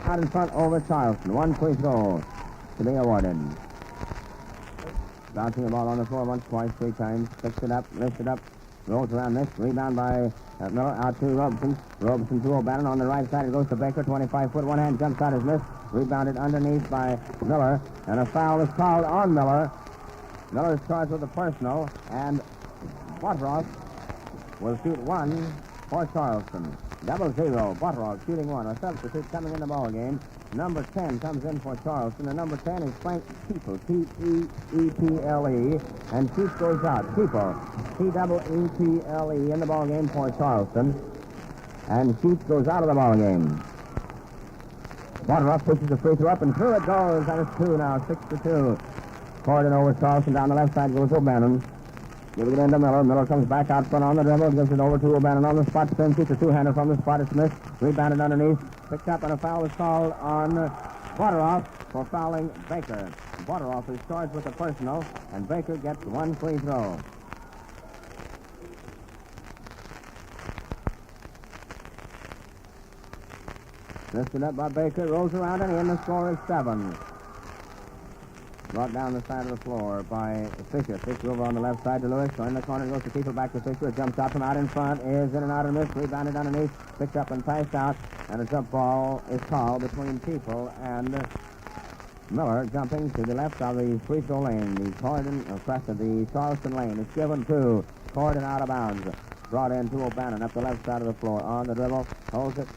out in front over Charleston. 1 free throw to be awarded. Bouncing the ball on the floor once, twice, 3 times. Picks it up, lifts it up, rolls around this. Rebound by Miller, out to Robeson. Robeson to O'Bannon on the right side. It goes to Baker, 25-foot. One hand jump shot is missed. Rebounded underneath by Miller. And a foul is called on Miller. Miller is charged with a personal. And Botteroff will shoot 1 for Charleston. 0-0. Botteroff shooting 1. A substitute coming in the ball game. Number 10 comes in for Charleston. And number 10 is Frank Teeple, T-E-E-P-L-E. And Teeple goes out. Teeple, T-E-E-P-L-E in the ball game for Charleston. And Teeple goes out of the ball game. Botteroff pushes the free throw up and through it goes. And it's 2 now, 6-2. Corydon over Charleston. Down the left side goes O'Bannon. Giving it into Miller. Miller comes back out front on the dribble. Gives it over to O'Bannon on the spot. Spin shoots a 2-hander from the spot. It's missed. Rebounded underneath. Picked up and a foul is called on Botteroff for fouling Baker. Botteroff is charged with a personal, and Baker gets 1 free throw. Lifted up by Baker. Rolls around and in. The score is 7. Brought down the side of the floor by Fisher. Fisher over on the left side to Lewis. So in the corner goes to Teeple, back to Fisher. A jump shot from out in front is in and out of miss. Rebounded underneath. Picked up and passed out. And a jump ball is called between Teeple and Miller, jumping to the left of the free throw lane. The Corydon, crest of the Charleston lane. It's given to Corydon out of bounds. Brought in to O'Bannon up the left side of the floor. On the dribble. Holds it.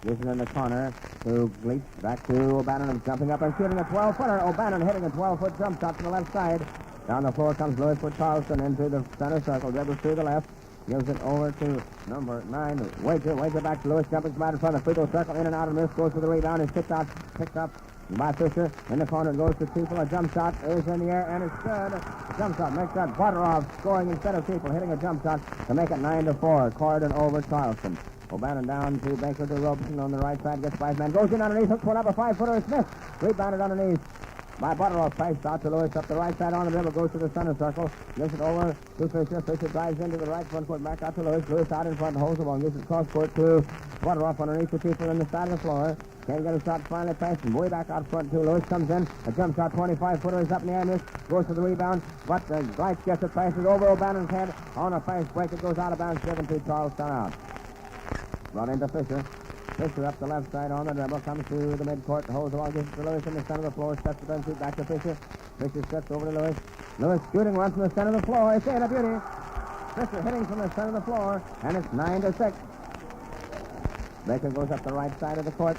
Gives it in the corner to Gleet. Back to O'Bannon and jumping up and shooting a 12-footer. O'Bannon hitting a 12-foot jump shot to the left side. Down the floor comes Lewis for Charleston into the center circle. Dribbles to the left. Gives it over to number 9. Wager back to Lewis. Jumping from out in front of the free throw circle. In and out of the miss. Goes for the rebound. Is picked up by Fisher. In the corner goes to Teeple. A jump shot is in the air and it's good. A jump shot makes that Botteroff scoring instead of Teeple. Hitting a jump shot to make it 9-4. Corydon over Charleston. O'Bannon down to Baker to Robeson on the right side. Gets 5 men. Goes in underneath. Hooks one up. A 5-footer is missed. Rebounded underneath by Botteroff. Passed out to Lewis up the right side on the dribble. Goes to the center circle. Gives it over to Fisher. Fisher drives into the right front court. Back out to Lewis. Lewis out in front. Holds the ball. Gives it cross court to Botteroff underneath the Teeple in the side of the floor. Can't get a shot. Finally passing. Way back out front to Lewis. Comes in. A jump shot. 25-footer is up in the air. Miss. Goes to the rebound. But Gleitz gets it. Passes over O'Bannon's head on a fast break. It goes out of bounds. 7-2 Charlestown out. Brought into Fisher. Fisher up the left side on the dribble. Comes to the midcourt. Holds the ball. Gives it to Lewis in the center of the floor. Steps the bench. Back to Fisher. Fisher steps over to Lewis. Lewis shooting one from the center of the floor. It's in a beauty. Fisher hitting from the center of the floor. And it's 9-6. Baker goes up the right side of the court.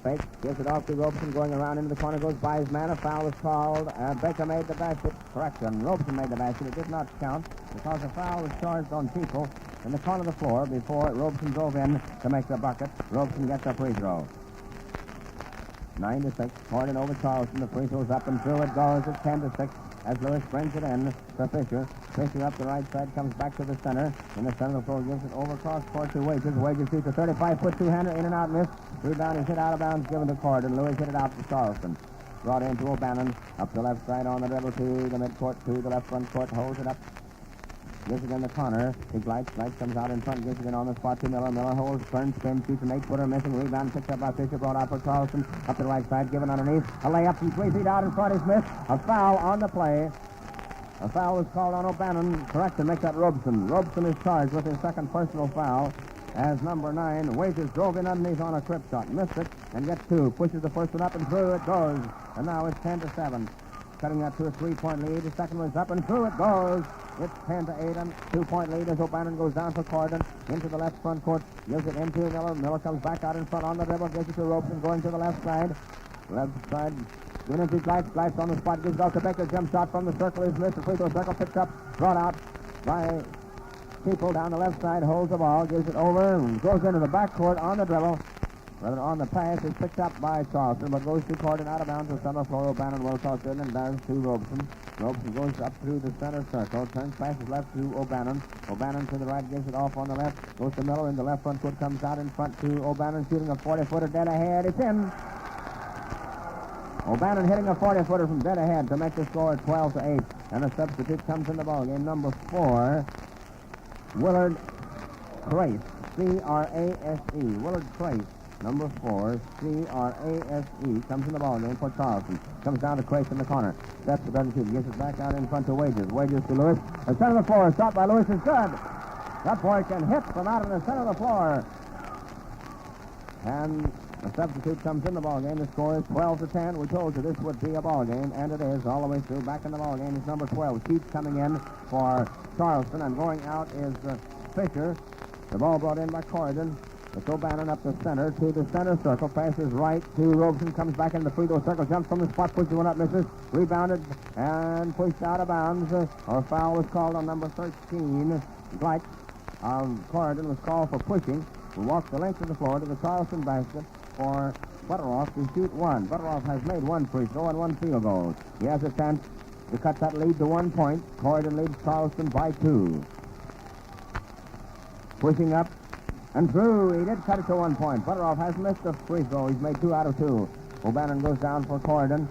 Fake. Gives it off to Robeson. Going around into the corner. Goes by his man. A foul is called. Baker made the basket. Correction. Robeson made the basket. It did not count because the foul was charged on Teeple in the corner of the floor before Robeson drove in to make the bucket. Robeson gets a free throw. 9-6. Corydon over Charleston. The free throw's up and through it goes. It's 10-6 as Lewis brings it in to Fisher. Fisher up the right side, comes back to the center. In the center of the floor, gives it over cross court to Wages. Wages shoots a 35-foot two-hander, in and out miss. Rebound is hit out of bounds, given to Corydon. Lewis hit it out to Charleston. Brought in to O'Bannon. Up the left side on the dribble to the midcourt, to the left front court. Holds it up. Gives it in the corner to Gleitz. Gleitz comes out in front, gives it in on the spot to Miller. Miller holds, turns, spins, shoots an 8-footer, missing. Rebound picked up by Fisher, brought out for Charleston. Up the right side, given underneath. A layup from 3 feet out in front is missed. A foul on the play. A foul is called on O'Bannon. Correction makes that Robeson. Robeson is charged with his second personal foul as number 9. Wages drove in underneath on a trip shot. Missed it and gets 2. Pushes the first one up and through it goes. And now it's 10-7. Cutting that to a 3-point lead. The second one's up and through it goes. It's 10-8 and 2-point lead as O'Bannon goes down for Corydon into the left front court. Gives it into Miller. Miller comes back out in front on the dribble. Gives it to Robeson going to the left side. Left side. Going into Gleitz. Gleitz on the spot. Gives it out to Baker. Jump shot from the circle is missed. The free throw circle picked up. Brought out by Teeple down the left side. Holds the ball. Gives it over and goes into the backcourt on the dribble. Rather on the pass is picked up by Charleston, but goes to Corydon out of bounds to center floor. O'Bannon will toss in and down to Robeson. Robeson goes up through the center circle, turns, passes left to O'Bannon. O'Bannon to the right, gives it off on the left. Goes to Miller in the left front court, comes out in front to O'Bannon, shooting a 40-footer dead ahead. It's in. O'Bannon hitting a 40-footer from dead ahead to make the score 12-8. And a substitute comes in the ballgame. Number 4, Willard Trace. C-R-A-S-E. Willard Trace Number 4, C-R-A-S-E, comes in the ballgame for Charleston. Comes down to Crace in the corner. Steps but doesn't shoot. Gives it back out in front to Wages. Wages to Lewis. The center of the floor. Shot by Lewis is good. That boy can hit from out in the center of the floor. And the substitute comes in the ballgame. The score is 12-10. We told you this would be a ballgame, and it is all the way through. Back in the ballgame is number 12. Sheets coming in for Charleston, and going out is Fisher. The ball brought in by Corydon. It's O'Bannon up the center to the center circle. Passes right to Robeson. Comes back into the free throw circle. Jumps from the spot. Pushes one up. Misses. Rebounded and pushed out of bounds. Or foul was called on number 13. Glight of Corydon was called for pushing. We walked the length of the floor to the Charleston basket for Butteroff to shoot one. Butteroff has made one free throw and one field goal. He has a chance to cut that lead to 1 point. Corydon leads Charleston by 2. Pushing up and through. He did cut it to 1 point. Butteroff has missed a free throw. He's made 2 out of 2. O'Bannon goes down for Corydon.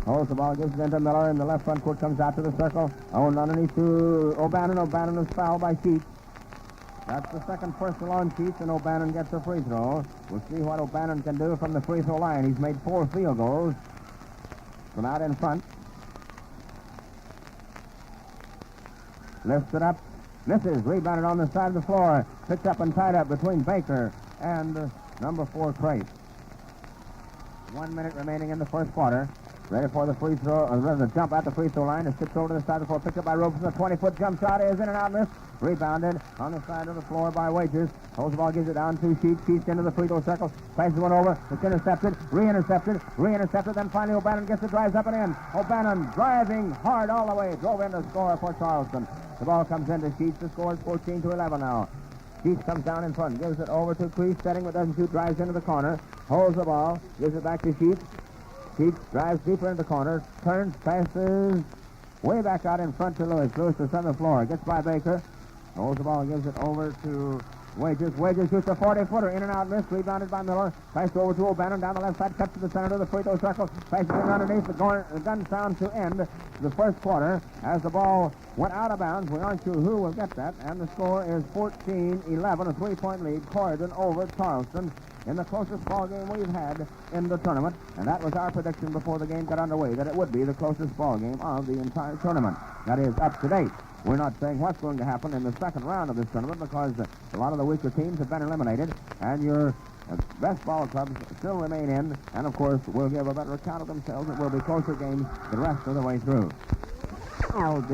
Holds the ball, gives it into Miller in the left front court, comes out to the circle. Owned underneath to O'Bannon. O'Bannon is fouled by Sheets. That's the second personal on Sheets, and O'Bannon gets a free throw. We'll see what O'Bannon can do from the free throw line. He's made 4 field goals from out in front. Lifts it up. Misses. Rebounded on the side of the floor. Picked up and tied up between Baker and number 4, Crace. 1 minute remaining in the first quarter. Ready for the free throw, the jump at the free throw line. It skips over to the side of the floor. Picked up by Robeson. A 20-foot jump shot is in and out. Missed. Rebounded on the side of the floor by Wages. Holds the ball, gives it down to Sheets. Sheets into the free throw circle. Passes one over. It's intercepted. Re-intercepted. Then finally O'Bannon gets it, drives up and in. O'Bannon driving hard all the way. Drove in to score for Charleston. The ball comes into Sheets. The score is 14-11 now. Sheets comes down in front. Gives it over to Crease. Setting but doesn't shoot. Drives into the corner. Holds the ball. Gives it back to Sheets. Sheets drives deeper into the corner. Turns. Passes way back out in front to Lewis. Lewis to center floor. Gets by Baker. Holds the ball and gives it over to Wages. Wages shoots a 40-footer. In and out. Missed. Rebounded by Miller. Passed over to O'Bannon. Down the left side. Cuts to the center of the free throw circle. Passes it underneath. The gun sound to end the first quarter. As the ball went out of bounds. We aren't sure who will get that. And the score is 14-11. A 3-point lead. Corydon over Charleston in the closest ball game we've had in the tournament. And that was our prediction before the game got underway, that it would be the closest ball game of the entire tournament. That is up to date. We're not saying what's going to happen in the second round of this tournament because a lot of the weaker teams have been eliminated, and your best ball clubs still remain in, and of course will give a better account of themselves. It will be closer games the rest of the way through. L.D.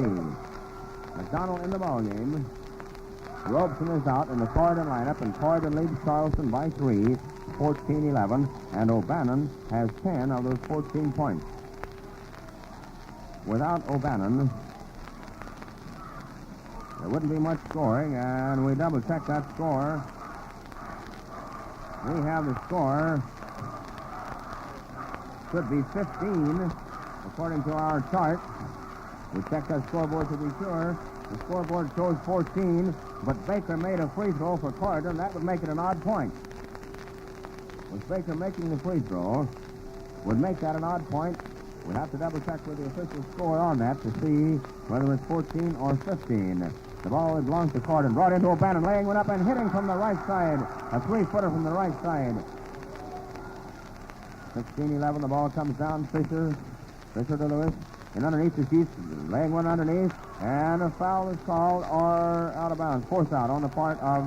McDonald in the ball game. Robeson is out in the Corydon lineup, and Corydon leads Charleston by 3, 14-11, and O'Bannon has 10 of those 14 points. Without O'Bannon, there wouldn't be much scoring, and we double-check that score. We have the score. Should be 15, according to our chart. We checked that scoreboard to be sure. The scoreboard shows 14, but Baker made a free throw for Corydon. That would make it an odd point. With Baker making the free throw, would make that an odd point. We'd have to double-check with the official score on that to see whether it's 14 or 15. The ball belongs to Corydon. Brought into O'Bannon, laying one up and hitting from the right side. A 3-footer from the right side. 16-11, the ball comes down. Fisher to Lewis. And underneath the Chiefs, laying one underneath. And a foul is called, or out of bounds. Force out on the part of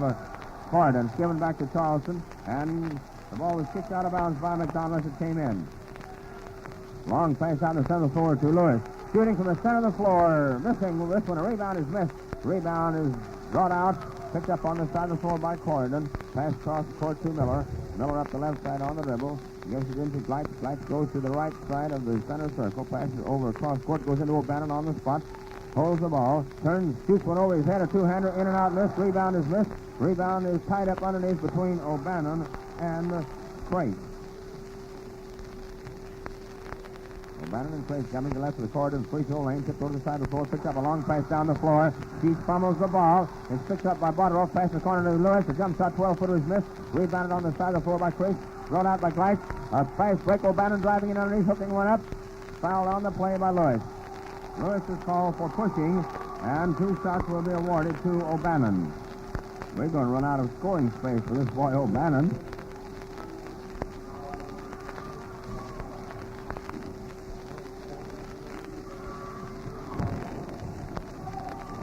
Corydon. It's given back to Charleston. And the ball was kicked out of bounds by McDonald as it came in. Long pass out in the center of the floor to Lewis. Shooting from the center of the floor. Missing this one. A rebound is missed. Rebound is brought out. Picked up on the side of the floor by Corydon. Pass across the court to Miller. Miller up the left side on the dribble. Gives it into Glight. Glight goes to the right side of the center circle. Passes over across court. Goes into O'Bannon on the spot. Holds the ball. Turns. Shoots one over his head. A two-hander in and out. Missed. Rebound is missed. Rebound is tied up underneath between O'Bannon and Crace. O'Bannon and Crace coming to the left of the Corydon free throw lane. Tipped over the side of the floor. Picked up a long pass down the floor. Sheets fumbles the ball. It's picked up by Butteroff. Pass the corner to Lewis. The jump shot 12-footer is missed. Rebounded on the side of the floor by Crace. Thrown out by Glight. A fast break. O'Bannon driving in underneath, hooking one up. Fouled on the play by Lewis. Lewis is called for pushing, and 2 shots will be awarded to O'Bannon. We're going to run out of scoring space for this boy O'Bannon.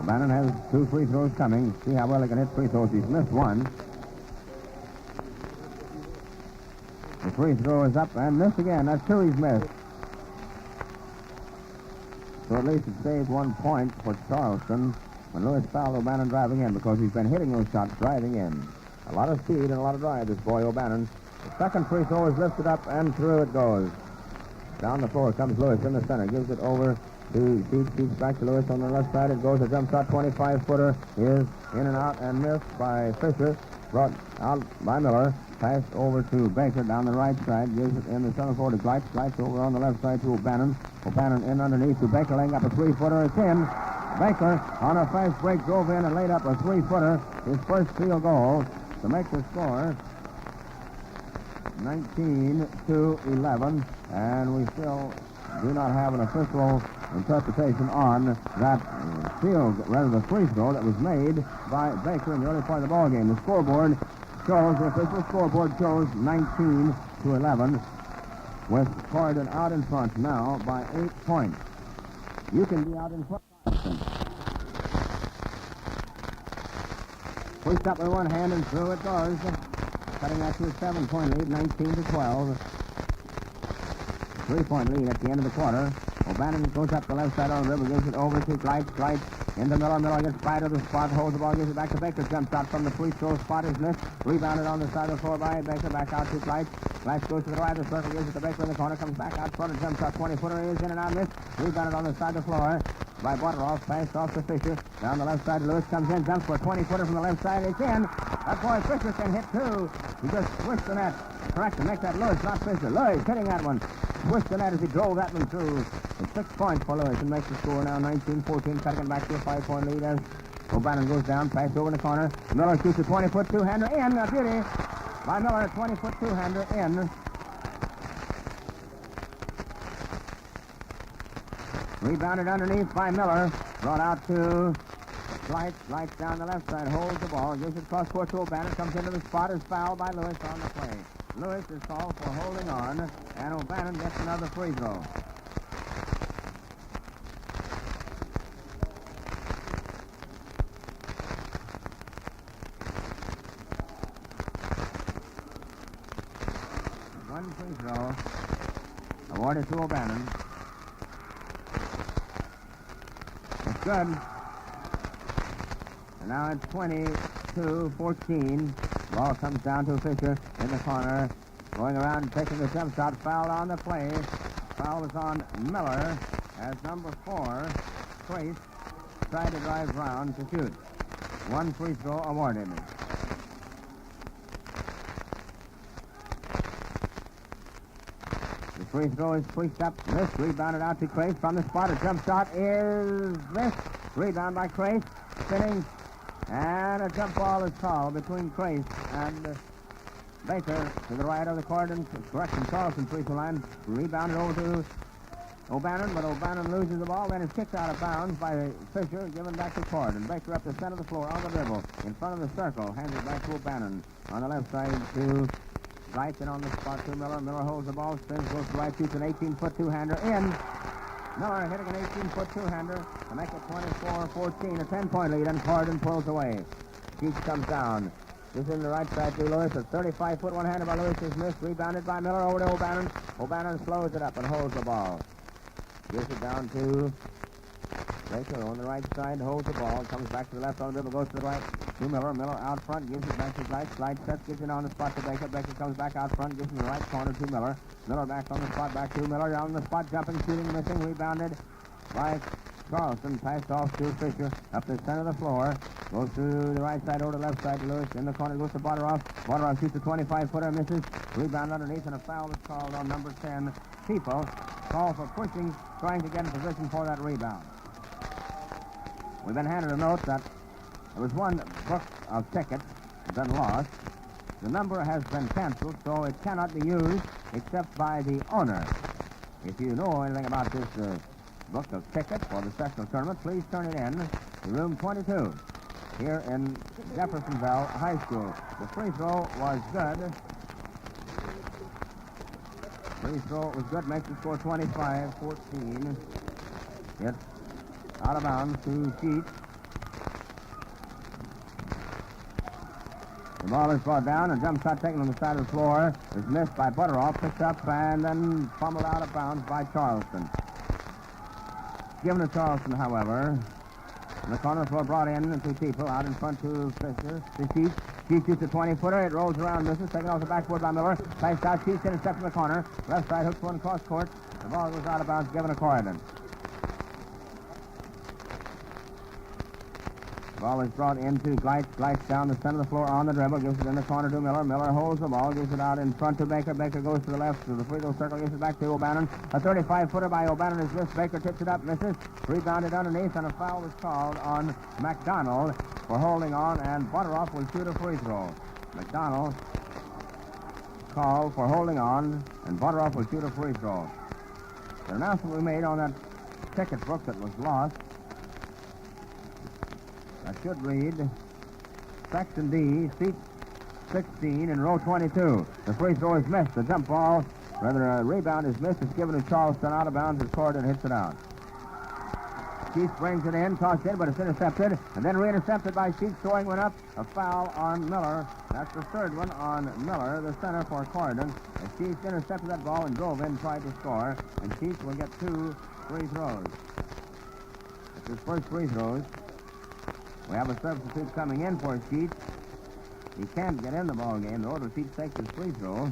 O'Bannon has 2 free throws coming. See how well he can hit free throws. He's missed one. The free throw is up and missed again. That's 2 he's missed. So at least it saved 1 point for Charleston when Lewis fouled O'Bannon driving in, because he's been hitting those shots driving in. A lot of speed and a lot of drive, this boy O'Bannon. The second free throw is lifted up and through it goes. Down the floor comes Lewis in the center. Gives it over to Sheets. Sheets back to Lewis on the left side. It goes. A jump shot, 25-footer is in and out and missed by Fisher. Brought out by Miller. Passed over to Baker down the right side. Gives it in the center floor to Gleitz. Gleitz over on the left side to O'Bannon. O'Bannon in underneath to Baker, laying up a 3-footer. It's in. Baker on a fast break drove in and laid up a 3-footer. His first field goal to make the score 19-11. And we still do not have an official interpretation on that the free throw that was made by Baker in the early part of the ball game. The scoreboard shows, the official scoreboard shows 19-11, with Corydon out in front now by 8 points. You can be out in front. Pushed up with one hand and through it goes, cutting that to a 7-point lead, 19-12. 3-point lead at the end of the quarter. O'Bannon goes up the left side on the river, gives it over to Gleitz. Gleitz into Miller. Miller gets fired to the spot, holds the ball, gives it back to Baker. Jump shot from the free throw spot is missed. Rebounded on the side of the floor by Baker. Back out to Gleitz. Gleitz goes to the right of the circle, gives it to Baker in the corner, comes back out front. A jump shot, 20-footer is in and out, missed. Rebounded on the side of the floor by Butteroff. Passed off to Fisher. Down the left side, Lewis comes in, jumps for a 20-footer from the left side. It's in. That boy Fisher can hit too. He just swished the net. Correct, to make that Lewis, not Fisher. Lewis hitting that one. Swished the net as he drove that one through. It's 6 points for Lewis and makes the score now 19-14, cutting it back to a 5-point lead as O'Bannon goes down, pass over in the corner. Miller shoots a 20-foot two-hander in. A beauty by Miller, a 20-foot two-hander in. Rebounded underneath by Miller. Brought out to Gleitz. Gleitz down the left side, holds the ball, gives it cross court to O'Bannon, comes into the spot, is fouled by Lewis on the play. Lewis is called for holding on, and O'Bannon gets another free throw. One free throw awarded to O'Bannon. It's good. And now it's 22-14. Ball comes down to Fisher in the corner. Going around, taking the jump shot. Foul on the play. Foul is on Miller as number 4, Trace, tried to drive round to shoot. One free throw awarded. The free throw is pushed up, missed, rebounded out to Crace from the spot. A jump shot is missed. Rebound by Crace, spinning, and a jump ball is called between Crace and Baker to the right of the Corydon, Charleston free throw line. Rebounded over to O'Bannon, but O'Bannon loses the ball, then is kicked out of bounds by Fisher, given back to Corydon. Baker up the center of the floor on the dribble, in front of the circle, hands it back to O'Bannon. On the left side to Gleitz, and on the spot to Miller. Miller holds the ball, spins, goes to right, shoots an 18-foot two-hander in. Miller hitting an 18-foot two-hander to make it 24-14, a 10-point lead, and Corydon pulls away. Sheets comes down. This in the right side to Lewis. A 35-foot one-hander by Lewis is missed. Rebounded by Miller over to O'Bannon. O'Bannon slows it up and holds the ball. Gives it down to Baker on the right side, holds the ball, comes back to the left on the dribble, goes to the right to Miller. Miller out front, gives it back to Gleitz. Gleitz sets, gives it on the spot to Baker. Baker comes back out front, gives it in the right corner to Miller. Miller back on the spot, back to Miller. Down the spot, jumping, shooting, missing, rebounded by Charleston. Passed off to Fisher up the center of the floor. Goes to the right side over to the left side to Lewis. In the corner goes to Butteroff. Butteroff shoots a 25-footer, misses. Rebound underneath, and a foul is called on number 10, People. Call for pushing, trying to get in position for that rebound. We've been handed a note that there was one book of tickets been lost. The number has been canceled, so it cannot be used except by the owner. If you know anything about this book of tickets for the sectional tournament, please turn it in to room 22 here in Jeffersonville High School. The free throw was good. Free throw was good, makes the score 25-14. It's out of bounds to Sheets. The ball is brought down, and jump shot taken on the side of the floor is missed by Butteroff, picked up and then fumbled out of bounds by Charleston. Given to Charleston, however. In the corner of the floor brought in, two people out in front to Fisher. To Sheets. Sheets shoots a 20-footer. It rolls around, misses. Taken off the backboard by Miller. Passed out. Sheets intercepts in the corner. Left side hooks one cross court. The ball goes out of bounds, given to Corydon. Ball is brought into Gleitz. Gleitz down the center of the floor on the dribble. Gives it in the corner to Miller. Miller holds the ball. Gives it out in front to Baker. Baker goes to the left to the free throw circle. Gives it back to O'Bannon. A 35-footer by O'Bannon is missed. Baker tips it up. Misses. Rebounded underneath, and a foul was called on McDonald for holding on, and Butteroff will shoot a free throw. McDonald called for holding on, and Butteroff will shoot a free throw. The announcement we made on that ticket book that was lost, I should read, Section D, seat 16 in row 22. The free throw is missed. The jump ball, rather a rebound is missed. It's given to Charleston out of bounds as Corydon hits it out. Sheets brings it in, tossed in, but it's intercepted, and then re-intercepted by Sheets, throwing one up. A foul on Miller. That's the third one on Miller, the center for Corydon. And Sheets intercepted that ball and drove in, tried to score, and Sheets will get 2 free throws. It's his first free throws. We have a substitute coming in for Sheets. He can't get in the ball game, though. The Sheets takes his free throw.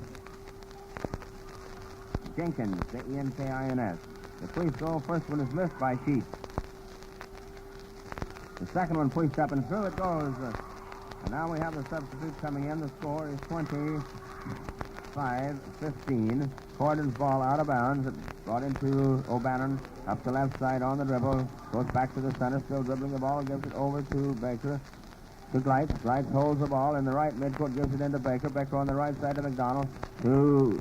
Jenkins, Jenkins. The free throw, first one is missed by Sheets. The second one pushed up and through it goes. And now we have the substitute coming in. The score is 25-15. Corydon's ball out of bounds. It's brought into O'Bannon. Up the left side on the dribble. Goes back to the center. Still dribbling the ball. Gives it over to Baker. To Gleitz. Gleitz holds the ball in the right midcourt. Gives it into Baker. Baker on the right side to McDonald. To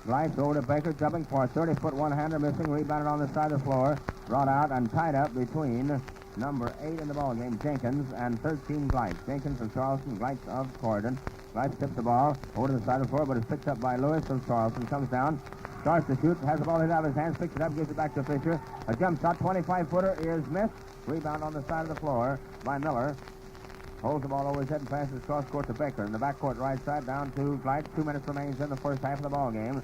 Gleitz over to Baker. Jumping for a 30-foot one-hander. Missing. Rebounded on the side of the floor. Brought out and tied up between number 8 in the ballgame, Jenkins, and 13, Gleitz. Jenkins of Charleston, Gleitz of Corydon. Gleitz tips the ball over to the side of the floor, but it's picked up by Lewis of Charleston. Comes down, starts to shoot, has the ball hit out of his hands, picks it up, gives it back to Fisher. A jump shot, 25-footer is missed. Rebound on the side of the floor by Miller. Holds the ball over his head and passes cross court to Baker. In the backcourt right side, down to Gleitz. 2 minutes remains in the first half of the ballgame.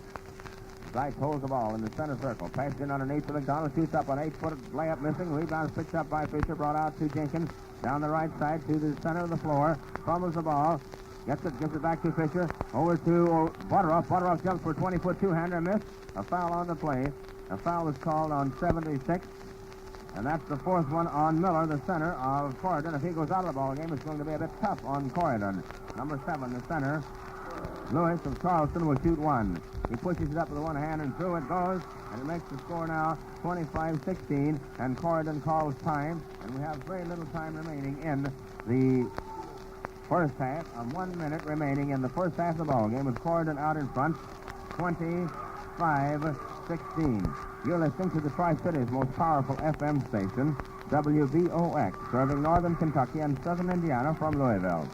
Gleitz holds the ball in the center circle. Passed in underneath to McDonald. Shoots up an 8-foot layup missing. Rebound is picked up by Fisher. Brought out to Jenkins. Down the right side to the center of the floor. Fumbles the ball. Gets it. Gives it back to Fisher. Over to Butteroff. Butteroff jumps for a 20-foot two-hander. Missed. A foul on the play. A foul was called on 76. And that's the fourth one on Miller, the center of Corydon. If he goes out of the ball game, it's going to be a bit tough on Corydon. Number 7, the center, Lewis of Charleston, will shoot one. He pushes it up with one hand and through it goes, and it makes the score now 25-16, and Corydon calls time, and we have very little time remaining in the first half. 1 minute remaining in the first half of the ball game with Corydon out in front, 25-16. You're listening to the Tri-City's most powerful FM station, WVOX, serving northern Kentucky and southern Indiana from Louisville.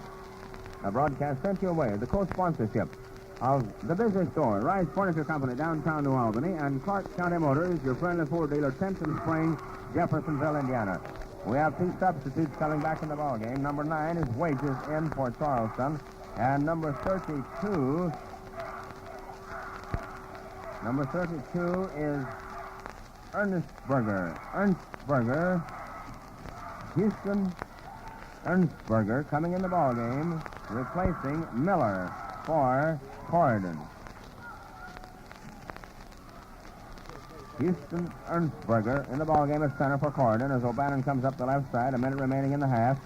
A broadcast sent your way, the co-sponsorship of the business store, Rice Furniture Company, downtown New Albany, and Clark County Motors, your friendly Ford dealer, 10th and Spring, Jeffersonville, Indiana. We have 2 substitutes coming back in the ballgame. Number 9 is Wages in for Charleston, and number 32 is Ernstberger, Houston Ernstberger, coming in the ballgame, replacing Miller for Corydon. Houston Ernstberger in the ballgame at center for Corydon as O'Bannon comes up the left side. A minute remaining in the half.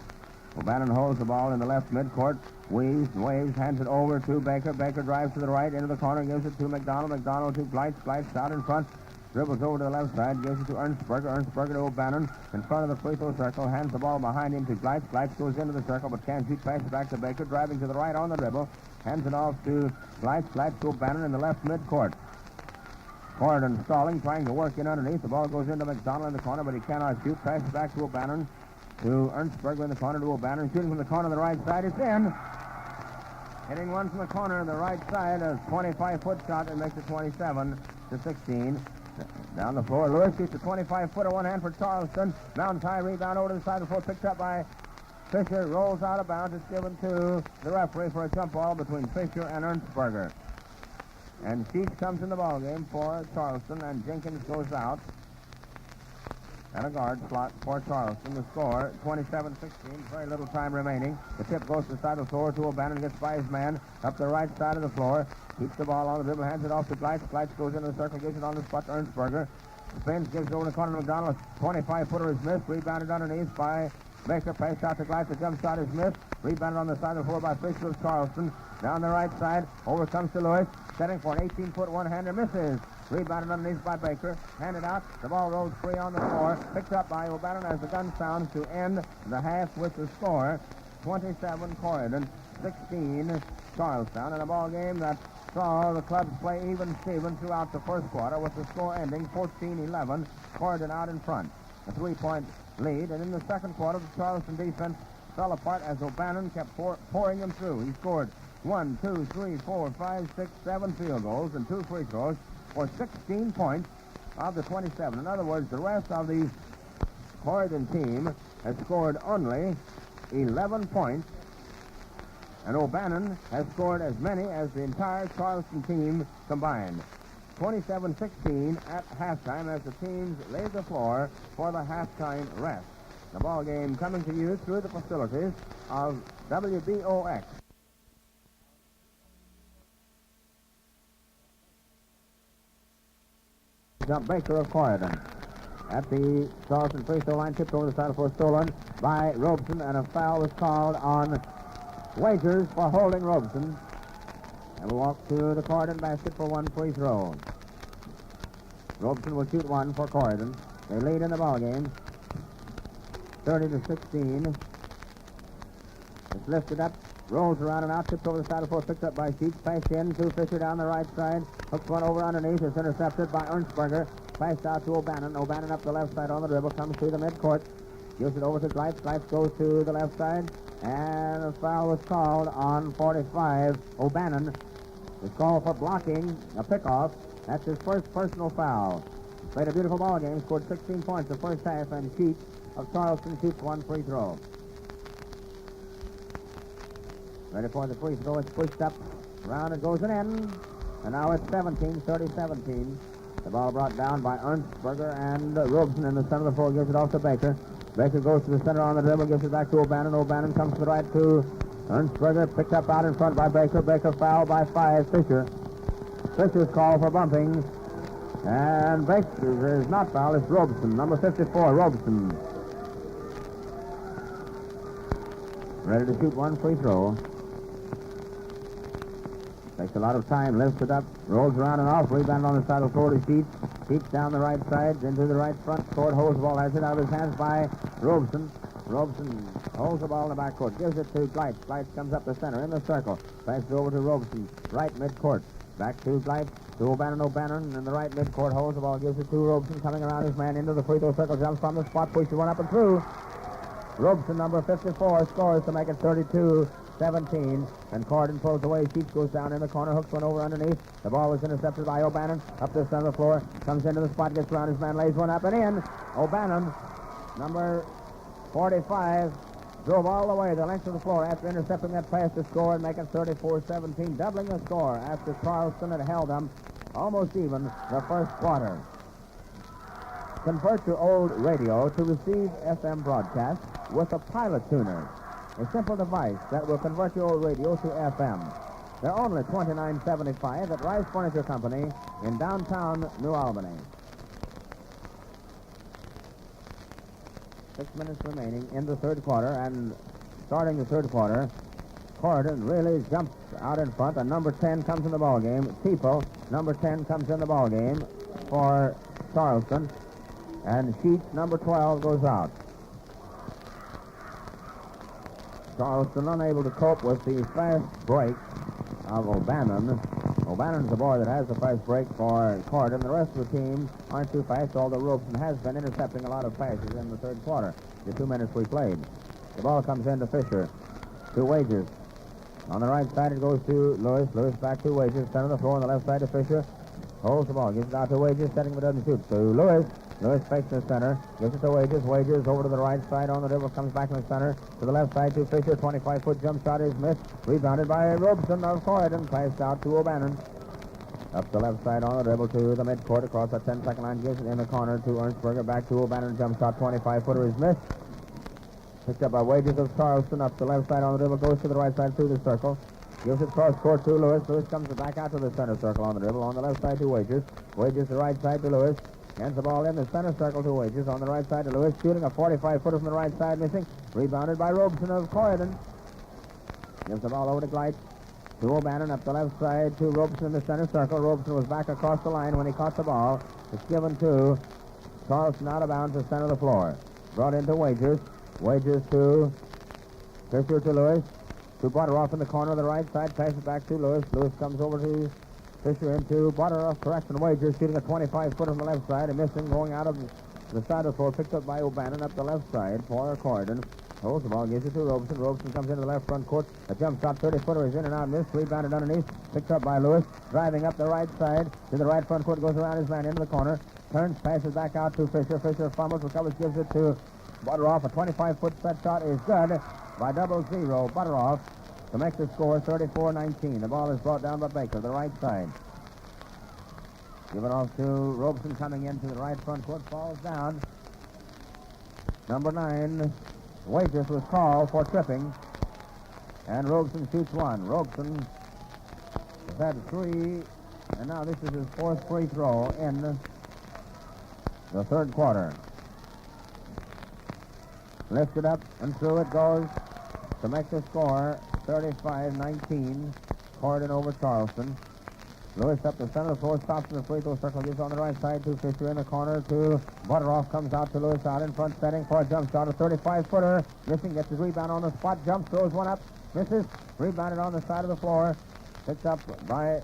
O'Bannon holds the ball in the left midcourt. Waves, hands it over to Baker. Baker drives to the right, into the corner, gives it to McDonald. McDonald to Gleitz. Gleitz out in front. Dribbles over to the left side, gives it to Ernstberger. Ernstberger to O'Bannon in front of the free throw circle. Hands the ball behind him to Gleitz. Gleitz goes into the circle but can't shoot. Passes back to Baker, driving to the right on the dribble. Hands it off to Gleitz. Gleitz to O'Bannon in the left midcourt. Corydon stalling, trying to work in underneath. The ball goes into McDonald in the corner, but he cannot shoot. Passes back to O'Bannon. To Ernstberger in the corner to O'Bannon. Shooting from the corner on the right side. It's in. Hitting one from the corner on the right side. A 25-foot shot that makes it 27-16. Down the floor, Lewis shoots a 25-footer, one hand for Charleston. Mountains high, rebound over to the side of the floor, picked up by Fisher rolls out of bounds. It's given to the referee for a jump ball between Fisher and Ernstberger. And Sheets comes in the ballgame for Charleston, and Jenkins goes out at a guard slot for Charleston. The score, 27-16, very little time remaining. The tip goes to the side of the floor to O'Bannon, gets by his man up the right side of the floor. Keeps the ball on the dribble, hands it off to Gleitz. Gleitz goes into the circle, gives it on the spot to Ernstberger. Spins, gives it over to Conor McDonald. 25-footer is missed, rebounded underneath by Baker. Pass out to Gleitz, the jump shot is missed. Rebounded on the side of the floor by Fisher of Charleston. Down the right side, over comes to Lewis. Setting for an 18-foot one-hander, misses. Rebounded underneath by Baker. Handed out. The ball rolls free on the floor. Picked up by O'Bannon as the gun sounds to end the half with the score. 27 Corydon, 16 Charlestown. In a ball game that saw the clubs play even Steven throughout the first quarter, with the score ending 14-11. Corydon out in front. A 3-point lead. And in the second quarter, the Charleston defense fell apart as O'Bannon kept pouring them through. He scored 1, 2, 3, 4, 5, 6, 7 field goals and 2 free throws for 16 points of the 27. In other words, the rest of the Corydon team has scored only 11 points, and O'Bannon has scored as many as the entire Charleston team combined. 27-16 at halftime as the teams lay the floor for the halftime rest. The ball game coming to you through the facilities of WBOX. Jump Baker of Corydon at the Charleston free throw line, tipped over the side of the floor, stolen by Robeson, and a foul was called on Wagers for holding Robeson. And will walk to the Corydon basket for 1 free throw. Robeson will shoot 1 for Corydon. They lead in the ball game, 30-16. It's lifted up, rolls around and out, tipped over the side of the floor, picked up by Sheets, passed in to Fisher down the right side, hooks one over underneath, it's intercepted by Ernstberger, passed out to O'Bannon. O'Bannon up the left side on the dribble, comes through the midcourt, gives it over to Gleitz. Gleitz goes to the left side, and a foul was called on 45. O'Bannon is called for blocking a pickoff. That's his first personal foul. Played a beautiful ball game, scored 16 points the first half, and Sheets of Charleston shoots 1 free throw. Ready for the free throw. It's pushed up. Round it goes and in. And now it's 30-17. The ball brought down by Ernstberger and Robeson in the center of the floor. Gives it off to Baker. Baker goes to the center on the dribble. Gives it back to O'Bannon. O'Bannon comes to the right to Ernstberger. Picked up out in front by Baker. Baker fouled by 5. Fisher. Fisher's called for bumping. And Baker is not fouled. It's Robeson. Number 54, Robeson. Ready to shoot 1 free throw. Takes a lot of time, lifts it up, rolls around and off, rebound on the side of the floor to Sheets. Sheets down the right side, into the right front court, holds the ball, has it out of his hands by Robeson. Robeson holds the ball in the backcourt, gives it to Gleitz. Gleitz comes up the center, in the circle, passes over to Robeson, right midcourt. Back to Gleitz, to O'Bannon. O'Bannon in the right midcourt, holds the ball, gives it to Robeson, coming around his man into the free throw circle, jumps from the spot, pushes one up and through. Robeson, number 54, scores to make it 32-17. And Corydon pulls away. Sheets goes down in the corner, hooks one over underneath. The ball was intercepted by O'Bannon. Up the center of the floor, comes into the spot, gets around his man, lays one up and in. O'Bannon, number 45, drove all the way the length of the floor after intercepting that pass to score and make it 34-17, doubling the score after Charleston had held them almost even the first quarter. Convert your old radio to receive FM broadcasts with a pilot tuner, a simple device that will convert your old radio to FM. They're only $29.75 at Rice Furniture Company in downtown New Albany. 6 minutes remaining in the third quarter, and starting the third quarter, Corydon really jumps out in front, and number 10 comes in the ballgame. Tipo, number 10, comes in the ballgame for Charleston, and Sheets, number 12, goes out. Charleston unable to cope with the fast break of O'Bannon. O'Bannon's the boy that has the fast break for Corydon. The rest of the team aren't too fast, although Robeson has been intercepting a lot of passes in the third quarter, the 2 minutes we played. The ball comes in to Fisher, to Wagers. On the right side, it goes to Lewis. Lewis back to Wagers, center of the floor on the left side to Fisher. Holds the ball, gives it out to Wagers, setting but doesn't shoot. To Lewis. Lewis fakes the center. Gives it to Wages. Wages over to the right side on the dribble. Comes back in the center. To the left side to Fisher. 25-foot jump shot is missed. Rebounded by Robeson of Corydon. Passed out to O'Bannon. Up the left side on the dribble to the midcourt. Across the 10-second line. Gives it in the corner to Ernstberger. Back to O'Bannon. Jump shot. 25-footer is missed. Picked up by Wages of Charleston. Up the left side on the dribble. Goes to the right side through the circle. Gives it cross court to Lewis. Lewis comes back out to the center circle on the dribble. On the left side to Wages. Wages the right side to Lewis. Hands the ball in the center circle to Wages. On the right side to Lewis. Shooting a 45-footer from the right side. Missing. Rebounded by Robeson of Corydon. Gives the ball over to Gleich. To O'Bannon up the left side to Robeson in the center circle. Robeson was back across the line when he caught the ball. It's given to Charleston out of bounds to center of the floor. Brought into Wages. Wages to Fisher to Lewis. To Butteroff in the corner of the right side. Passes back to Lewis. Lewis comes over to Fisher into Butteroff. Correction Wages shooting a 25-footer from the left side. And missing going out of the side of the floor. Picked up by O'Bannon up the left side for Corydon. Holds the ball, gives it to Robeson. Robeson comes into the left front court. A jump shot, 30-footer is in and out. Missed, rebounded underneath. Picked up by Lewis. Driving up the right side to the right front court. Goes around his man into the corner. Turns, passes back out to Fisher. Fisher fumbles, recovers, gives it to Butteroff. A 25-foot set shot is good by 00. Butteroff to make the score 34-19. The ball is brought down by Baker, the right side. Give it off to Robeson coming into the right front court. Falls down. Number 9. Wages was called for tripping, and Robeson shoots one. Robeson has had 3, and now this is his 4th free throw in the third quarter. Lifted up and through it goes to make the score 35-19. Corydon over Charleston. Lewis up the center of the floor, stops in the free throw circle, gives on the right side to Fisher in the corner to Butteroff, comes out to Lewis out in front, setting for a jump shot, a 35-footer, missing, gets his rebound on the spot, jumps, throws one up, misses, rebounded on the side of the floor, picked up by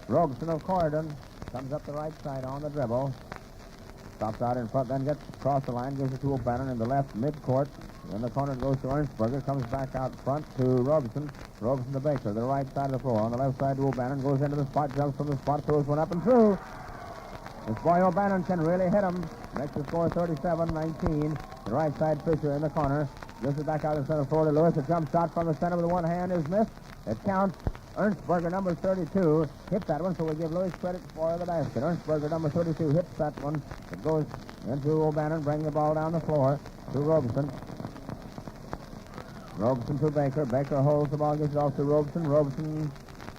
Robeson of Corydon, comes up the right side on the dribble, stops out in front, then gets across the line, gives it to O'Bannon in the left midcourt. In the corner goes to Ernstberger, comes back out front to Robeson. Robeson to Baker, the right side of the floor. On the left side to O'Bannon, goes into the spot, jumps from the spot, throws one up and through. This boy O'Bannon can really hit him. Makes the score 37-19. The right side Fisher in the corner. Gives it back out in center floor to Lewis. A jump shot from the center with one hand is missed. It counts. Ernstberger, number 32, hits that one, so we give Lewis credit for the basket. Ernstberger, number 32, hits that one. It goes into O'Bannon, bringing the ball down the floor to Robeson. Robeson to Baker. Baker holds the ball, gives it off to Robeson. Robeson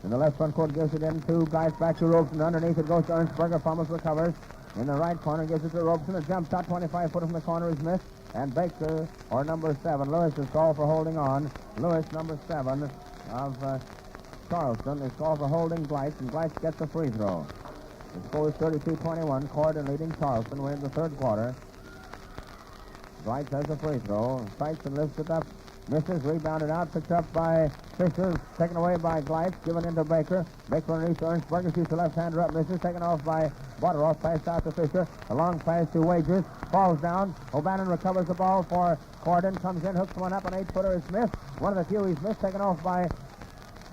in the left front court gives it in to Gleich, back to Robeson. Underneath it goes to Ernstberger. Fumbles, recovers. In the right corner gives it to Robeson. A jump shot, 25-footer from the corner is missed. And Baker, or number 7, Lewis is called for holding on. Lewis, number 7 of Charleston, is called for holding Gleich, and Gleich gets a free throw. The score is 32-21. Corydon leading Charleston. We're in the third quarter. Gleich has a free throw. Fights and lifts it up. Misses, rebounded out, picked up by Fisher, taken away by Gleich, given into Baker. Baker underneath to Ernstberger, shoots the left-hander up, misses, taken off by Butteroff, passed out to Fisher. A long pass to Wages, falls down. O'Bannon recovers the ball for Corydon, comes in, hooks one up, an 8-footer is missed. One of the few he's missed, taken off by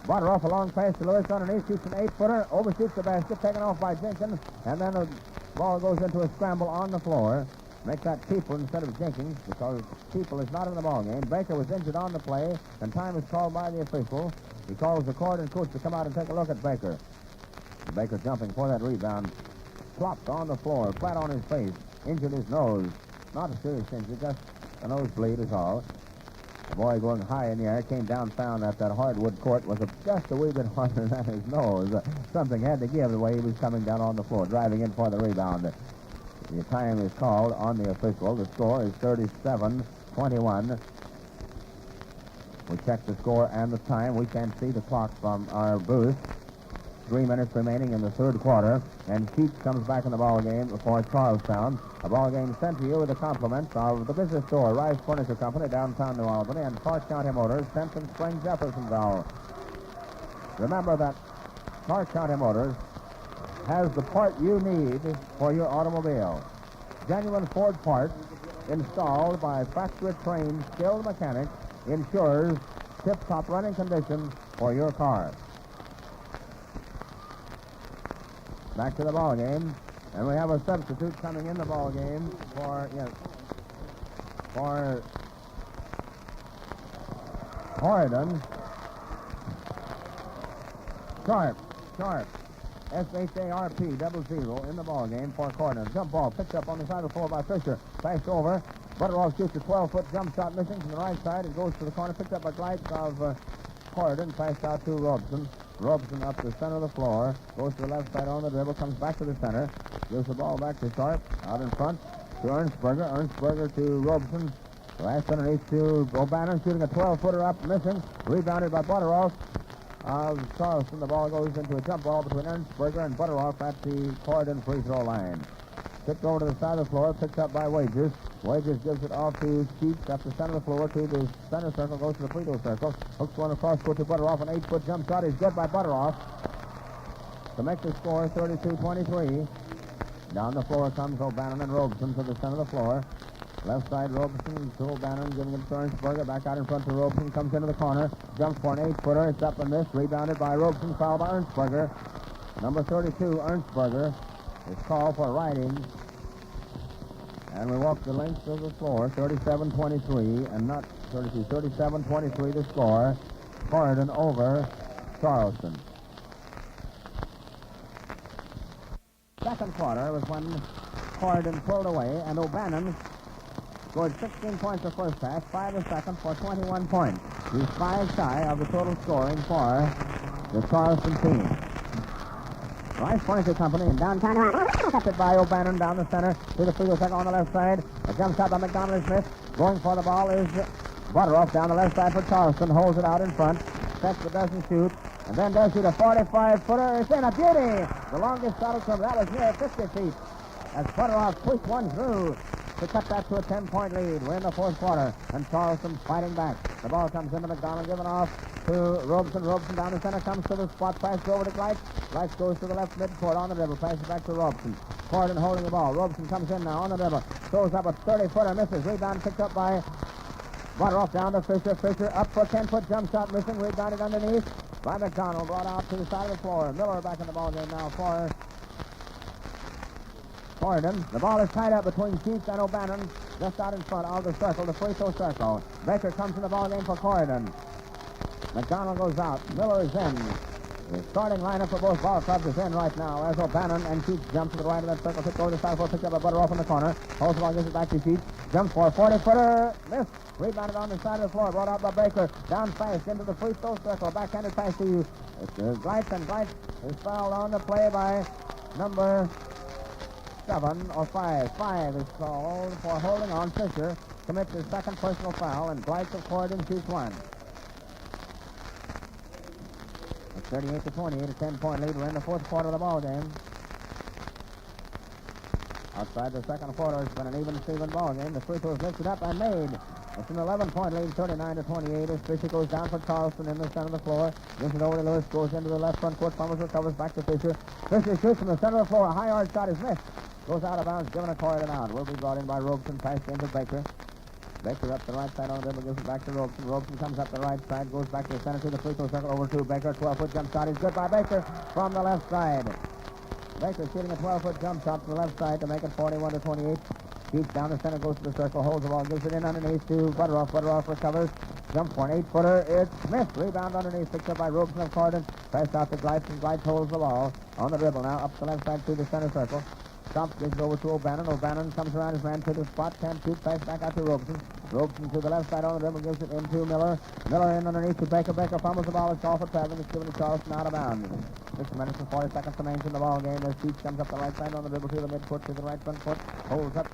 Butteroff. A long pass to Lewis underneath, shoots an 8-footer, overshoots the basket, taken off by Jenkins, and then the ball goes into a scramble on the floor. Make that People instead of Jenkins, because People is not in the ballgame. Baker was injured on the play, and time is called by the official. He calls the Corydon coach to come out and take a look at Baker. Baker jumping for that rebound. Flopped on the floor, flat on his face. Injured his nose. Not a serious injury, just a nosebleed is all. The boy going high in the air came down, found that hardwood court was just a wee bit harder than his nose. Something had to give the way he was coming down on the floor, driving in for the rebound. The time is called on the official. The score is 37-21. We check the score and the time. We can't see the clock from our booth. 3 minutes remaining in the third quarter. And Keats comes back in the ball game for Charlestown. A ball game sent to you with the compliments of the business store, Rice Furniture Company, downtown New Albany, and Clark County Motors, Central Spring, Jeffersonville. Remember that Clark County Motors has the part you need for your automobile. Genuine Ford parts installed by factory-trained skilled mechanics ensures tip-top running condition for your car. Back to the ball game. And we have a substitute coming in the ball game for Corydon. Sharp. S-H-A-R-P, 00 in the ball game for Corydon. Jump ball picked up on the side of the floor by Fisher. Passed over. Butterwell shoots a 12-foot jump shot missing from the right side. It goes to the corner, picked up by Glites of Corydon. Passed out to Robeson. Robeson up the center of the floor. Goes to the left side on the dribble. Comes back to the center. Gives the ball back to Sharp. Out in front to Ernstberger. Ernstberger to Robeson. Last underneath to O'Bannon. Shooting a 12-footer up, missing. Rebounded by Butterwell of Charleston. The ball goes into a jump ball between Ernstberger and Butterwell at the Corydon free throw line. Kicked over to the side of the floor, picked up by Wages. Wages gives it off to Sheets up the center of the floor to the center circle, goes to the free throw circle. Hooks one across court to Butteroff. An 8-foot jump shot is good by Butteroff to make the score 32-23. Down the floor comes O'Bannon and Robeson to the center of the floor. Left side, Robeson to O'Bannon, giving it to Ernstberger. Back out in front to Robeson, comes into the corner. Jumps for an 8-footer. It's up and missed. Rebounded by Robeson, fouled by Ernstberger. Number 32, Ernstberger, is called for riding. And we walk the length of the floor, 37-23, and not 32, 37-23 the score. Corydon over Charleston. Second quarter was when Corydon pulled away, and O'Bannon scored 16 points the first half, 5 the second for 21 points. He's 5 shy of the total scoring for the Charleston team. Rice Furniture Company in downtown. Captured by O'Bannon down the center to the free throw circle on the left side. A jump shot by McDonald Smith. Going for the ball is Butteroff down the left side for Charleston. Holds it out in front. Sets but doesn't shoot. And then does shoot a 45-footer. It's in a beauty. The longest shot of that was near 50 feet. As Butteroff pushed one through to cut that to a 10-point lead. We're in the fourth quarter, and Charleston fighting back. The ball comes into McDonald, given off to Robeson. Robeson down the center, comes to the spot, pass over to Glites. Glites goes to the left midcourt on the dribble, passes back to Robeson. Corydon holding the ball. Robeson comes in now on the dribble. Throws up a 30-footer, misses. Rebound picked up by Butteroff down to Fisher. Fisher up for a 10-foot jump shot, missing. Rebounded underneath by McDonald. Brought out to the side of the floor. Miller back in the ball game now for Corydon. The ball is tied up between Sheets and O'Bannon, just out in front of the circle, the free throw circle. Baker comes in the ball game for Corydon. McDonald goes out. Miller is in. The starting lineup for both ball clubs is in right now as O'Bannon and Sheets jump to the right of that circle. Picked over the side floor, picked up by Butteroff in the corner. Holds the ball, gives it back to Sheets. Jumps for a 40-footer. Missed. Rebounded on the side of the floor. Brought out by Baker. Down fast into the free throw circle. Backhanded pass to Glites, and Glites is fouled on the play by number 7 or 5. 5 is called for holding on. Fisher commits his second personal foul, and Glites of Corydon shoots one. It's 38-28, a 10-point lead. We're in the fourth quarter of the ball game. Outside the second quarter, it's been an even Steven ball game. The free throw is lifted up and made. It's an 11-point lead, 39-28, as Fisher goes down for Charleston in the center of the floor. Gives it over to Lewis, goes into the left front court, fumbles, recovers back to Fisher. Fisher shoots from the center of the floor. A high arc shot is missed. Goes out of bounds, given a Corydon out. Will be brought in by Robeson, passed into Baker. Baker up the right side on the dribble, gives it back to Robeson. Robeson comes up the right side, goes back to the center to the free throw circle, over to Baker. 12-foot jump shot is good by Baker from the left side. Baker shooting a 12-foot jump shot from the left side to make it 41-28. Sheets down the center, goes to the circle, holds the ball, gives it in underneath to Butteroff. Butteroff recovers, jump for an 8-footer. It's missed. Rebound underneath, picked up by Robeson of Corydon. Passed out to Glites, and Glites holds the ball on the dribble now, up the left side to the center circle. Stump gives it over to O'Bannon. O'Bannon comes around his man to the spot, can't shoot, pass back out to Robeson. Robeson to the left side on the dribble, gives it into Miller. Miller in underneath to Baker. Baker fumbles the ball. It's called for traveling. It's given to Charleston out of bounds. 6 minutes and 40 seconds remains in the ball game as Sheets comes up the right side on the dribble to the midcourt, to the right front court. Holds up,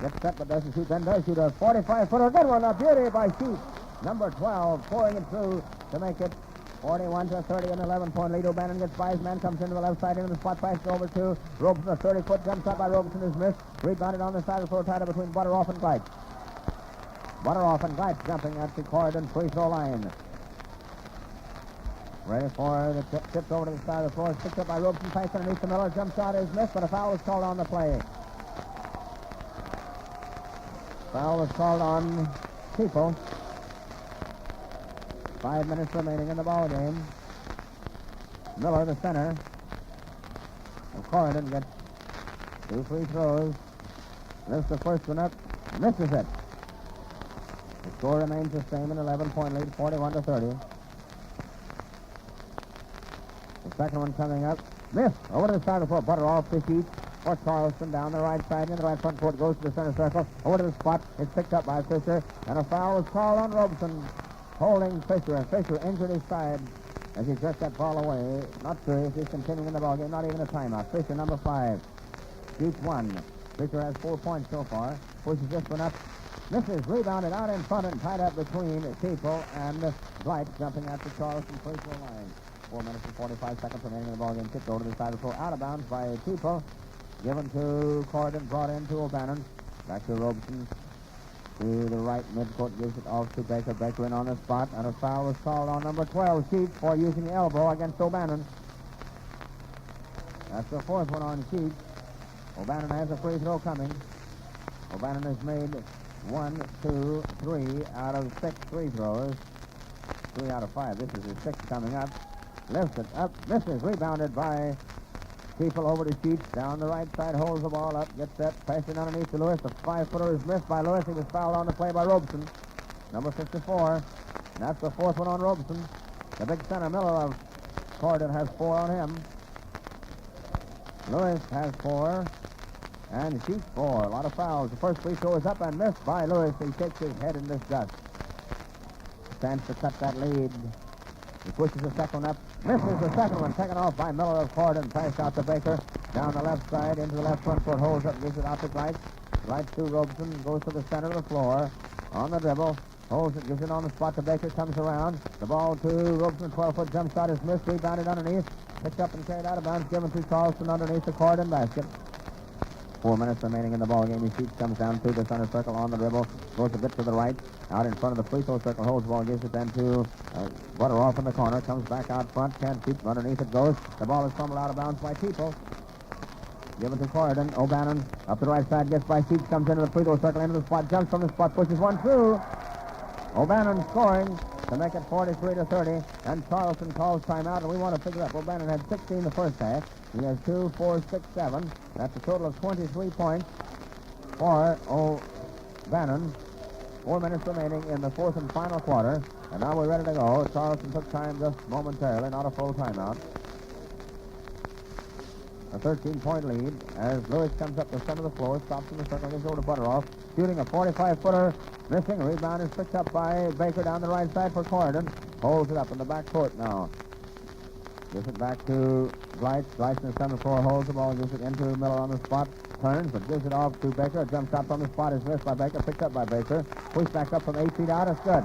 gets set but doesn't shoot, then does shoot a 45-footer. Good one, a beauty by Sheets. Number 12, pouring it through to make it 41-30, an 11-point lead. O'Bannon gets by his man, comes into the left side, into the spot, passes over to Robeson. A 30-foot jump shot by Robeson is missed. Rebounded on the side of the floor, tied up between Butteroff and Glites. Butteroff and Glites jumping at the Corydon free throw line. Ready for the tips over to the side of the floor. It's picked up by Robeson, passed underneath to Miller. Jump shot is missed, but a foul is called on the play. Foul was called on People. 5 minutes remaining in the ball game. Miller, the center of Corydon, gets 2 free throws. Lifts the first one up. Misses it. The score remains the same, an 11-point lead, 41-30. The second one coming up. Missed. Over to the side of the floor. Butter off the sheet for Charleston down the right side. In the right front court. Goes to the center circle. Over to the spot. It's picked up by Fisher. And a foul is called on Robeson, holding Fisher. And Fisher injured his side as he jerked that ball away. Not serious. He's continuing in the ballgame. Not even a timeout. Fisher, number 5. Shoots 1. Fisher has 4 points so far. Pushes this one up. Misses. Rebounded out in front and tied up between Teeple and Blight, jumping at the Charleston free throw line. 4 minutes and 45 seconds remaining in the ballgame. Kicked over to the side of the floor. Out of bounds by Teeple. Given to Corydon. Brought in to O'Bannon. Back to Robeson. To the right midcourt. Gives it off to Baker. Baker in on the spot. And a foul was called on number 12, Sheets, for using the elbow against O'Bannon. That's the fourth one on Sheets. O'Bannon has a free throw coming. O'Bannon has made 1, 2, 3 out of 6 free throws. 3 out of 5. This is his 6th coming up. Lifts it up. Misses. Rebounded by Teeple over to Sheets. Down the right side. Holds the ball up. Gets set. Passing underneath to Lewis. The 5-footer is missed by Lewis. He was fouled on the play by Robeson. Number 54. And that's the 4th one on Robeson. The big center, Miller of Corydon, has 4 on him. Lewis has 4. And Sheets 4. A lot of fouls. The first free throw is up and missed by Lewis. He shakes his head in disgust. Stands to cut that lead. He pushes the second one up. Misses the second one. Taken off by Miller of Corydon. Passed out to Baker. Down the left side into the left front court. Holds up. Gives it out to Blight. Blight to Robeson. Goes to the center of the floor. On the dribble. Holds it. Gives it on the spot to Baker. Comes around. The ball to Robeson. 12-foot jump shot is missed. Rebounded underneath. Picked up and carried out of bounds. Given to Charleston underneath the Corydon basket. 4 minutes remaining in the ballgame. Sheets comes down to the center circle on the dribble. Goes a bit to the right. Out in front of the free throw circle. Holds the ball. Gives it then to Butter off in the corner. Comes back out front. Can't shoot. Underneath it goes. The ball is fumbled out of bounds by Teeple. Given to Corydon. O'Bannon up to the right side. Gets by Sheets. Comes into the free throw circle. Into the spot. Jumps from the spot. Pushes one through. O'Bannon scoring to make it 43-30. And Charleston calls timeout. And we want to figure out. O'Bannon had 16 the first half. He has 2, 4, 6, 7. That's a total of 23 points for O'Bannon. 4 minutes remaining in the 4th and final quarter. And now we're ready to go. Charleston took time just momentarily, not a full timeout. A 13-point lead as Lewis comes up the center of the floor, stops in the circle, gives over to Butteroff. Shooting a 45-footer, missing. Rebound is picked up by Baker down the right side for Corydon. Holds it up in the back court now. Gives it back to Blight. Blight in the center floor, holds the ball, gives it into Miller on the spot. Turns, but gives it off to Baker. A jump shot from the spot is missed by Baker, picked up by Baker. Pushed back up from 8 feet out, it's good.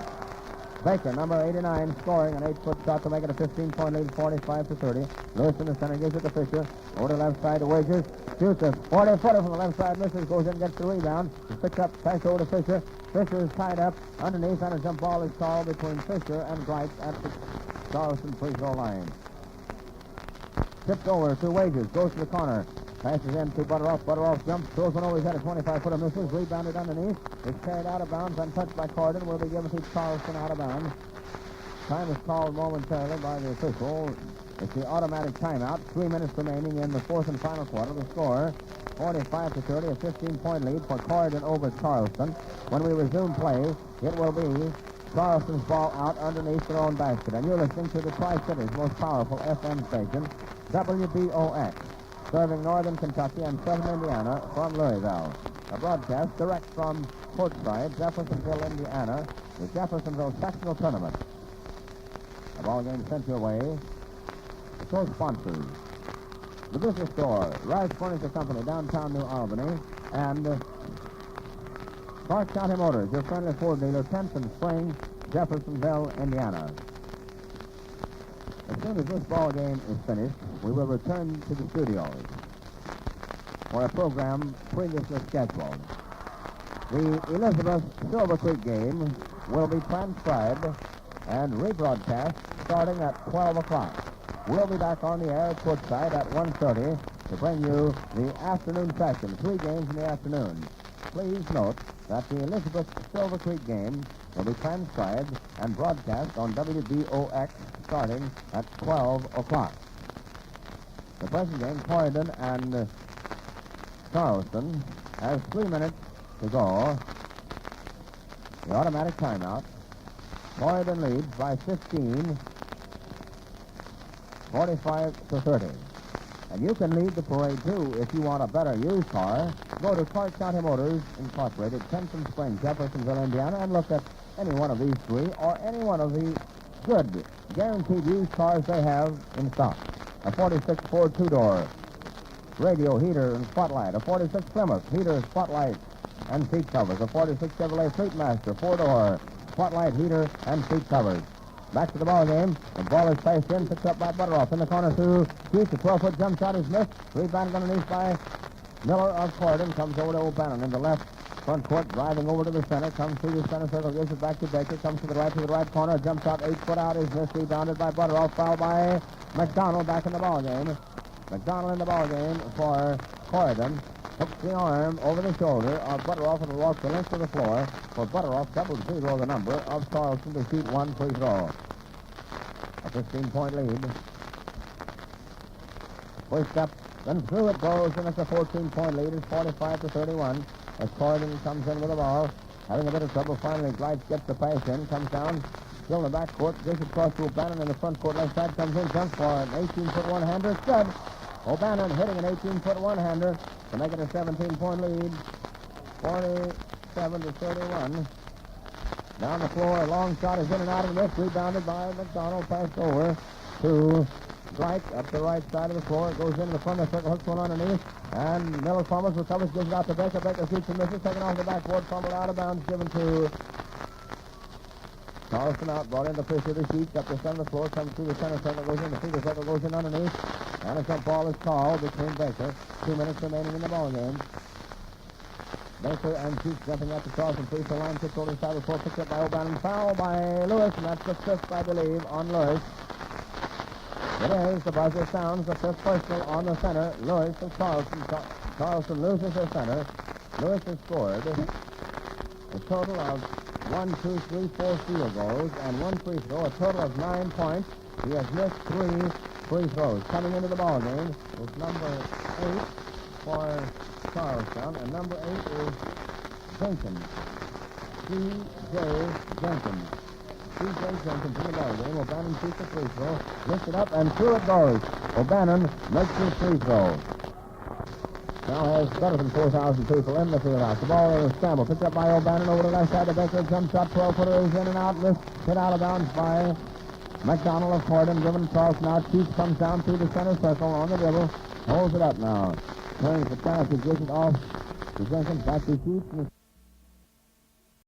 Baker, number 89, scoring an 8-foot shot to make it a 15-point lead, 45-30. Lewis in the center, gives it to Fisher. Over to the left side to Wagers. Shoots a 40-footer from the left side, misses, goes in, gets the rebound. It's picked up, pass over to Fisher. Fisher is tied up underneath, and a jump ball is called between Fisher and Blight at the Charleston free throw line. Tipped over to Wagers, goes to the corner. Passes in to Butteroff. Butteroff jumps, throws one over his head, a 25-footer misses, rebounded underneath. It's carried out of bounds, untouched by Corydon. Will be given to Charleston out of bounds. Time is called momentarily by the official. It's the automatic timeout. 3 minutes remaining in the 4th and final quarter. The score, 45-30, a 15-point lead for Corydon over Charleston. When we resume play, it will be Charleston's ball out underneath their own basket. And you're listening to the Tri-City's most powerful FM station, WBOX. Serving northern Kentucky and southern Indiana from Louisville. A broadcast direct from courtside, Jeffersonville, Indiana, the Jeffersonville Sectional Tournament. The ball game sent your way. The co-sponsors, the Business Store, Rice Furniture Company, downtown New Albany, and Clark County Motors, your friendly Ford dealer, 10th and Spring, Jeffersonville, Indiana. As soon as this ball game is finished, we will return to the studios for a program previously scheduled. The Elizabeth Silver Creek game will be transcribed and rebroadcast starting at 12 o'clock. We'll be back on the air courtside at 1:30 to bring you the afternoon session, 3 games in the afternoon. Please note that the Elizabeth Silver Creek game will be transcribed and broadcast on WBOX starting at 12 o'clock. The present game, Corydon and Charleston has 3 minutes to go. The automatic timeout. Corydon leads by 15, 45-30. And you can lead the parade, too, if you want a better used car. Go to Clark County Motors Incorporated, Tenson Springs, Jeffersonville, Indiana, and look at any one of these three or any one of the good, guaranteed used cars they have in stock. A 46 Ford two-door radio heater and spotlight. A 46 Plymouth heater, spotlight, and seat covers. A 46 Chevrolet Fleetmaster four-door spotlight, heater, and seat covers. Back to the ball game. The ball is placed in, picked up by Butteroff. In the corner to Keith. The 12-foot jump shot is missed. Rebounded underneath by Miller of Corydon. Comes over to O'Bannon in the left front court, driving over to the center. Comes through the center circle, gives it back to Baker. Comes to the right corner. Jump shot 8 foot out is missed. Rebounded by Butteroff. Foul by McDonald back in the ball game. McDonald in the ball game for Corydon. Hooks the arm over the shoulder of Butteroff and will walk the length of the floor for Butteroff, double free throw the number of Charleston to shoot one free throw. A 15-point lead. First step, then through it goes, and it's a 14-point lead. It's 45-31 as Corydon comes in with the ball. Having a bit of trouble, finally Glites gets the pass in, comes down, still in the back court, gives it across to O'Bannon in the front court, left side, comes in, jumps for an 18-foot one-hander. It's good. O'Bannon hitting an 18-foot one-hander to make it a 17-point lead, 47-31. Down the floor, a long shot is in and out of the miss, rebounded by McDonald, passed over to Dwight up the right side of the floor. It goes into the front of the circle, hooks one underneath, and Miller fumbles, recovers, gives it out to Baker. Baker shoots and misses, taken off the backboard, fumbled out of bounds, given to Charleston out, brought into Fisher to shoot, up the center of the floor, comes through the center circle, goes in, the feeder circle, goes in underneath, and a jump ball is called between Baker. 2 minutes remaining in the ball game. Baker and shoots, jumping at the Charleston free throw line, kicks over the side of the floor, picked up by O'Bannon, foul by Lewis, and that's the fifth, I believe, on Lewis. It is, the buzzer sounds, the fifth personal on the center, Lewis of Charleston. Charleston loses their center. Lewis has scored a total of 1, 2, 3, 4 field goals and 1 free throw, a total of 9 points. He has missed 3 free throws. Coming into the ball game is number 8 for Charlestown, and number 8 is Jenkins. C.J. Jenkins. C.J. Jenkins in the ball game. O'Bannon shoots a free throw, lifts it up, and through it goes. O'Bannon makes his free throw. Now has better than 4,000 people in the Fieldhouse. The ball is scrambled, picked up by O'Bannon over the left side of Baker. Jump shot, 12-footer is in and out, missed, hit out of bounds by McDonald of Corydon, given to Charleston out. Keith comes down through the center circle on the dribble, holds it up now. Turns the pass, gives it off to Jenkins, back to Keith.